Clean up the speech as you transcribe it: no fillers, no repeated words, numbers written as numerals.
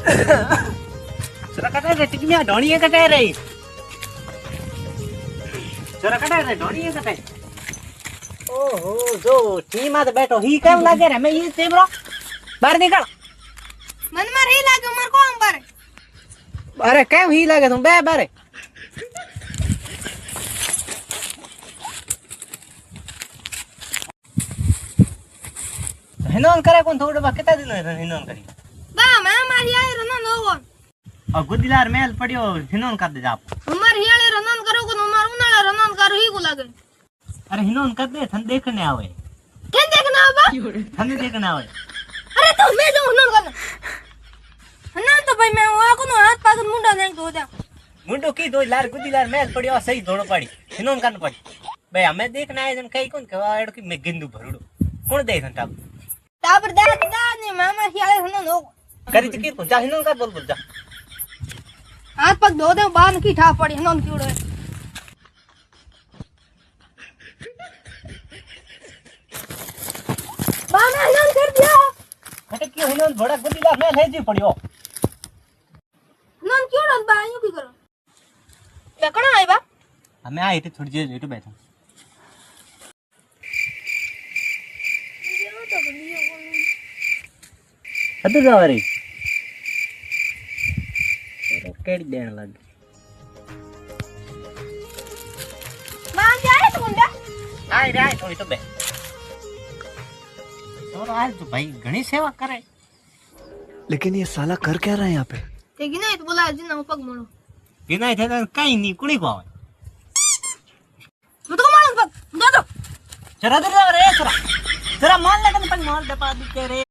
चोरा कटाए रे टिकमिया ढोणिया कटाए रे चोरा कटाए रे ढोणिया कटाए ओहो जो टी में बैठो ही केम लागे रे मैं ये तेमरो बाहर निकल मन मार ही लागे मार को अंबर अरे केम ही लागे तुम बे बारे हिनोन करे कोन थोड़ो बा कितना दिन हिनोन करी बा मैं मार ही रनन होगो और गुदिलार मेल पड़ियो हिनोन कर दे जा हमार हियाले रनन करो को हमार उनाले रनन करो ही को लागे अरे हिनोन कर दे थन देखने आवे के देखना बा थन देखने आवे अरे तो मैं जो हनन करना हनन तो भाई मैं वो को हाथ पास मुंडा देख दो जा मुंडो की दो लार गुदिलार मेल पड़ियो सही धोड़ो पड़ी हिनोन करन पड़ी बे हमें देखना आए जन कई कोन के एड़ो की मैं गिंदू भरड़ो कोण दे थन टाप तापर दा ने मामा हियाले हनन होगो करी चकीर को जा हिनोन का बोल जा हाथ पग धो दे बाहर की ठा पड़ी हनन कीड़ो बाना हनन कर दिया हटे क्यों हिनोन बड़ा गुदिलार मेल है जी पड़ियो हनन कीड़ो बा यूं की करो लकड़ा आए बा हमें आए थे थोड़ी देर लेट बैठा अदू जावरी केड़ी देन लग मान जाए तो मुंडा आए रे आए थोड़ी तो बे और आज तो भाई घणी सेवा करे लेकिन ये साला कर क्या रहा है यहाँ पे ते कि नहीं तो बोला जिन पग मोड़ो बिना थे कहीं नहीं कुड़ी को आवे मैं तो मारो पग दो चरा दे रे चरा चरा मान ले पग मार दे पा दी रे